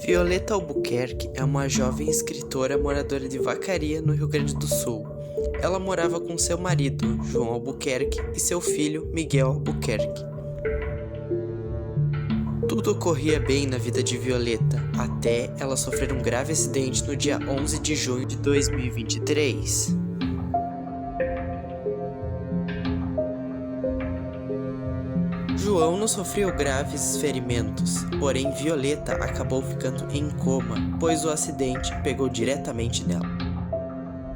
Violeta Albuquerque é uma jovem escritora moradora de Vacaria, no Rio Grande do Sul. Ela morava com seu marido, João Albuquerque, e seu filho, Miguel Albuquerque. Tudo ocorria bem na vida de Violeta, até ela sofrer um grave acidente no dia 11 de junho de 2023. João não sofreu graves ferimentos, porém Violeta acabou ficando em coma, pois o acidente pegou diretamente nela.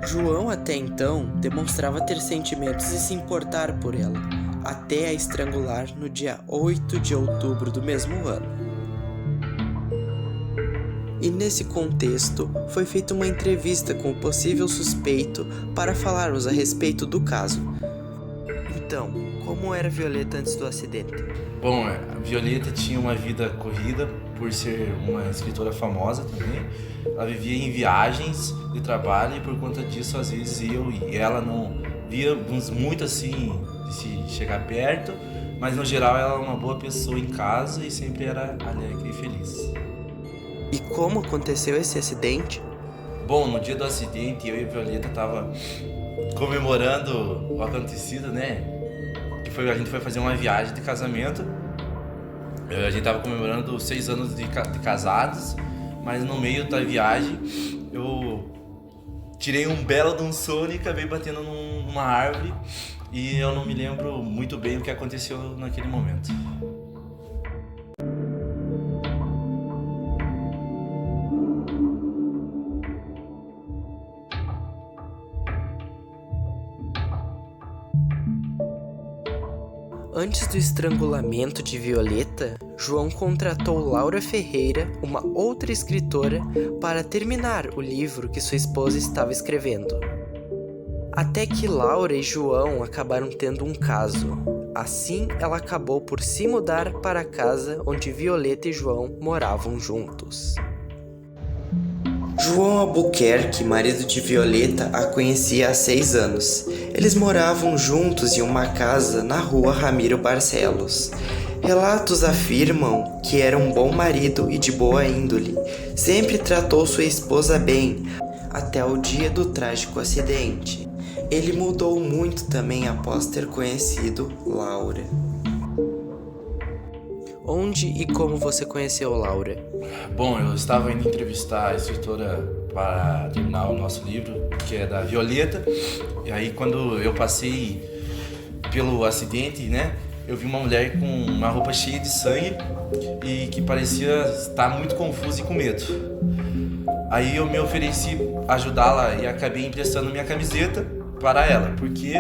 João até então demonstrava ter sentimentos e se importar por ela, até a estrangular no dia 8 de outubro do mesmo ano. E nesse contexto, foi feita uma entrevista com o possível suspeito para falarmos a respeito do caso. Então, como era Violeta antes do acidente? Bom, a Violeta tinha uma vida corrida por ser uma escritora famosa também. Ela vivia em viagens de trabalho e por conta disso, às vezes eu e ela não víamos muito assim de se chegar perto, mas no geral ela era uma boa pessoa em casa e sempre era alegre e feliz. E como aconteceu esse acidente? Bom, no dia do acidente eu e a Violeta tava comemorando o acontecido, né? A gente foi fazer uma viagem de casamento. A gente tava comemorando 6 anos de casados, mas no meio da viagem eu tirei um belo de um sono e acabei batendo numa árvore e eu não me lembro muito bem o que aconteceu naquele momento. Antes do estrangulamento de Violeta, João contratou Laura Ferreira, uma outra escritora, para terminar o livro que sua esposa estava escrevendo. Até que Laura e João acabaram tendo um caso. Assim, ela acabou por se mudar para a casa onde Violeta e João moravam juntos. João Albuquerque, marido de Violeta, a conhecia há 6 anos. Eles moravam juntos em uma casa na rua Ramiro Barcelos. Relatos afirmam que era um bom marido e de boa índole. Sempre tratou sua esposa bem, até o dia do trágico acidente. Ele mudou muito também após ter conhecido Laura. Onde e como você conheceu Laura? Bom, eu estava indo entrevistar a escritora para terminar o nosso livro, que é da Violeta. E aí quando eu passei pelo acidente, né, eu vi uma mulher com uma roupa cheia de sangue e que parecia estar muito confusa e com medo. Aí eu me ofereci ajudá-la e acabei emprestando minha camiseta para ela, porque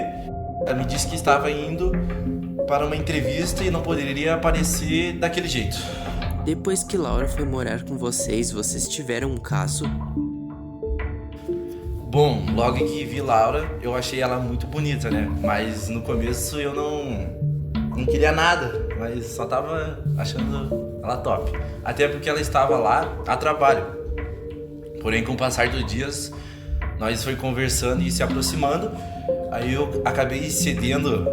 ela me disse que estava indo para uma entrevista e não poderia aparecer daquele jeito. Depois que Laura foi morar com vocês tiveram um caso? Bom, logo que vi Laura, eu achei ela muito bonita, né? Mas no começo eu não queria nada, mas só tava achando ela top. Até porque ela estava lá a trabalho. Porém, com o passar dos dias, nós foi conversando e se aproximando. Aí eu acabei cedendo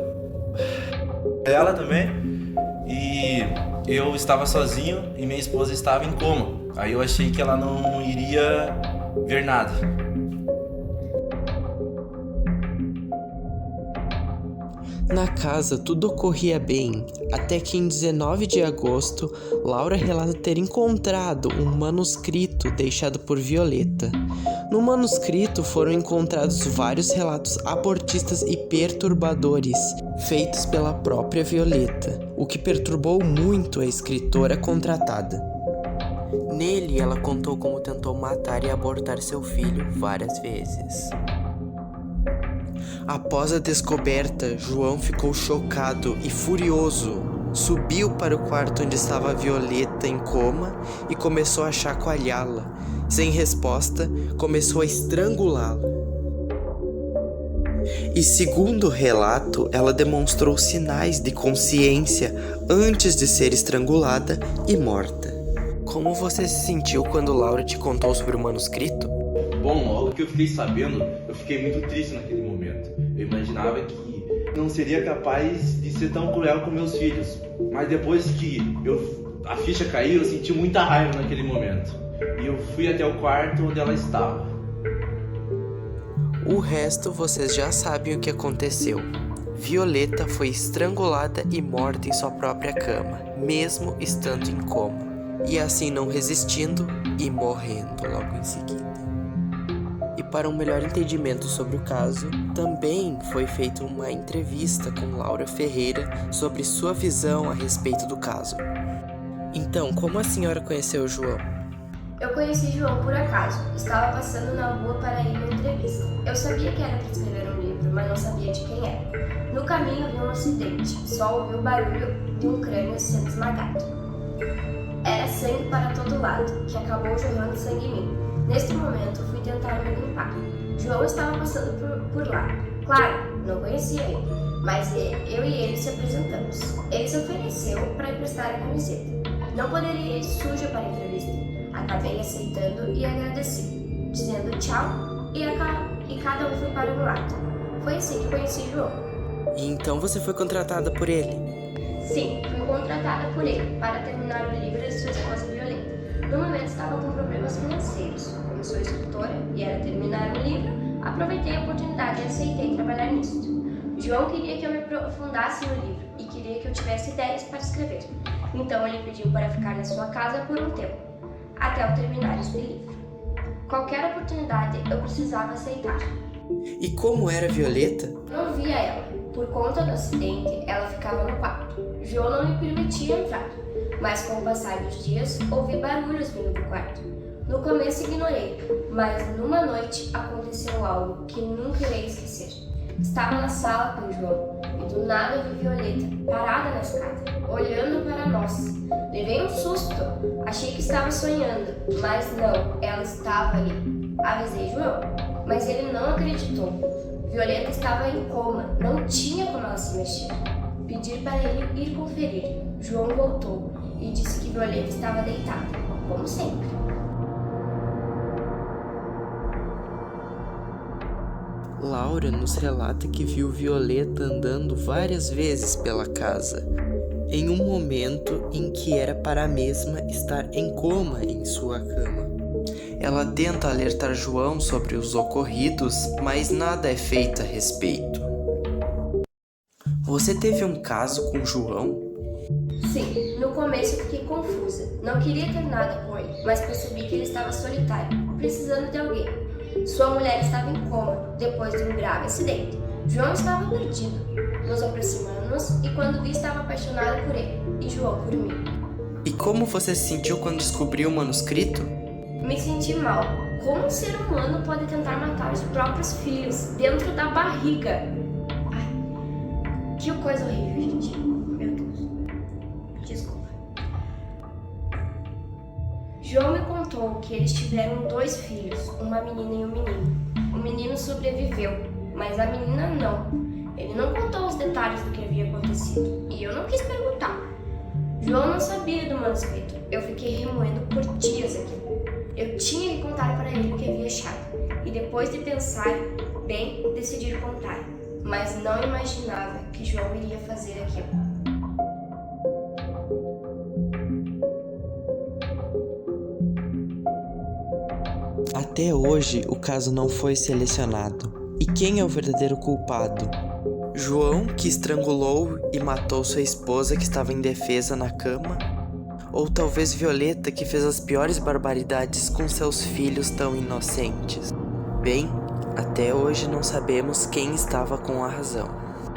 ela também. E eu estava sozinho e minha esposa estava em coma. Aí eu achei que ela não iria ver nada. Na casa tudo ocorria bem, até que em 19 de agosto, Laura relata ter encontrado um manuscrito deixado por Violeta. No manuscrito foram encontrados vários relatos abortistas e perturbadores, feitos pela própria Violeta, o que perturbou muito a escritora contratada. Nele, ela contou como tentou matar e abortar seu filho várias vezes. Após a descoberta, João ficou chocado e furioso. Subiu para o quarto onde estava a Violeta em coma e começou a chacoalhá-la. Sem resposta, começou a estrangulá-la. E segundo o relato, ela demonstrou sinais de consciência antes de ser estrangulada e morta. Como você se sentiu quando Laura te contou sobre o manuscrito? Bom, logo que eu fiquei sabendo, eu fiquei muito triste naquele momento. Eu imaginava que não seria capaz de ser tão cruel com meus filhos. Mas depois que eu a ficha caiu, eu senti muita raiva naquele momento. E eu fui até o quarto onde ela estava. O resto vocês já sabem o que aconteceu. Violeta foi estrangulada e morta em sua própria cama, mesmo estando em coma, e assim não resistindo e morrendo logo em seguida. E para um melhor entendimento sobre o caso, também foi feita uma entrevista com Laura Ferreira sobre sua visão a respeito do caso. Então, como a senhora conheceu o João? Eu conheci João por acaso. Estava passando na rua para ir numa entrevista. Eu sabia que era para escrever um livro, mas não sabia de quem era. No caminho vi um acidente. Só ouvi o barulho de um crânio sendo esmagado. Era sangue para todo lado, que acabou jorrando sangue em mim. Neste momento, fui tentar me limpar. João estava passando por lá. Claro, não conhecia ele, mas eu e ele se apresentamos. Ele se ofereceu para emprestar a camiseta. Não poderia ir suja para a entrevista. Acabei aceitando e agradeci, dizendo tchau e cada um foi para um lado. Foi assim que conheci João. E então você foi contratada por ele? Sim, fui contratada por ele para terminar o livro de sua esposa Violeta. No momento estava com problemas financeiros. Como sou escritora e era terminar o livro, aproveitei a oportunidade e aceitei trabalhar nisso. João queria que eu me aprofundasse no livro e queria que eu tivesse ideias para escrever. Então ele pediu para ficar na sua casa por um tempo, até eu terminar este livro. Qualquer oportunidade eu precisava aceitar. E como era Violeta? Não via ela. Por conta do acidente, ela ficava no quarto. João não me permitia entrar, mas com o passar dos dias, ouvi barulhos vindo do quarto. No começo ignorei, mas numa noite aconteceu algo que nunca irei esquecer. Estava na sala com o João e do nada vi Violeta parada na escada, olhando para nós. Levei um susto, achei que estava sonhando, mas não, ela estava ali. Avisei João, mas ele não acreditou. Violeta estava em coma, não tinha como ela se mexer. Pedi para ele ir conferir. João voltou e disse que Violeta estava deitada, como sempre. Laura nos relata que viu Violeta andando várias vezes pela casa, em um momento em que era para a mesma estar em coma em sua cama. Ela tenta alertar João sobre os ocorridos, mas nada é feito a respeito. Você teve um caso com João? Sim, no começo eu fiquei confusa. Não queria ter nada com ele, mas percebi que ele estava solitário, precisando de alguém. Sua mulher estava em coma, depois de um grave acidente. João estava perdido. Nos aproximamos e quando vi estava apaixonada por ele, e João por mim. E como você se sentiu quando descobriu o manuscrito? Me senti mal. Como um ser humano pode tentar matar os próprios filhos dentro da barriga? Ai, que coisa horrível, gente. Meu Deus. Desculpa. João me contou que eles tiveram 2 filhos, uma menina e um menino. O menino sobreviveu, mas a menina não. Ele não contou os detalhes do que havia acontecido, e eu não quis perguntar. João não sabia do manuscrito. Eu fiquei remoendo por dias aquilo. Eu tinha que contar para ele o que havia achado, e depois de pensar bem, decidi contar, mas não imaginava que João iria fazer aquilo. Até hoje, o caso não foi selecionado. E quem é o verdadeiro culpado? João, que estrangulou e matou sua esposa que estava indefesa na cama? Ou talvez Violeta, que fez as piores barbaridades com seus filhos tão inocentes? Bem, até hoje não sabemos quem estava com a razão.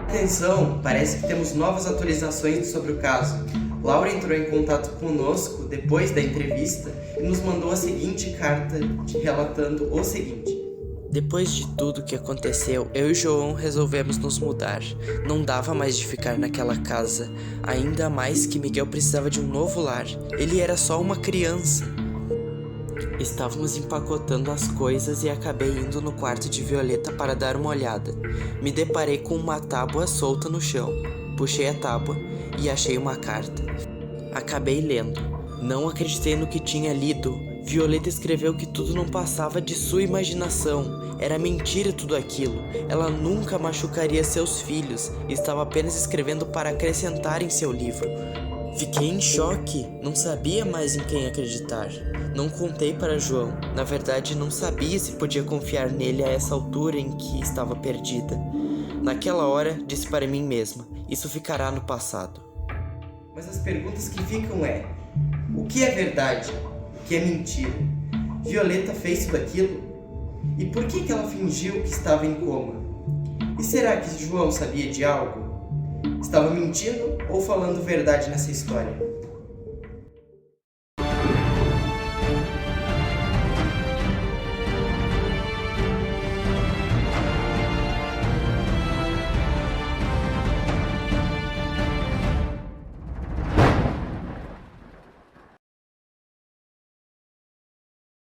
Atenção, parece que temos novas atualizações sobre o caso. Laura entrou em contato conosco depois da entrevista e nos mandou a seguinte carta relatando o seguinte. Depois de tudo que aconteceu, eu e João resolvemos nos mudar. Não dava mais de ficar naquela casa, ainda mais que Miguel precisava de um novo lar. Ele era só uma criança. Estávamos empacotando as coisas e acabei indo no quarto de Violeta para dar uma olhada. Me deparei com uma tábua solta no chão. Puxei a tábua e achei uma carta. Acabei lendo. Não acreditei no que tinha lido. Violeta escreveu que tudo não passava de sua imaginação. Era mentira tudo aquilo. Ela nunca machucaria seus filhos. Estava apenas escrevendo para acrescentar em seu livro. Fiquei em choque, não sabia mais em quem acreditar. Não contei para João, na verdade não sabia se podia confiar nele a essa altura em que estava perdida. Naquela hora, disse para mim mesma, isso ficará no passado. Mas as perguntas que ficam é: o que é verdade? O que é mentira? Violeta fez tudo aquilo? E por que ela fingiu que estava em coma? E será que João sabia de algo? Estava mentindo ou falando verdade nessa história?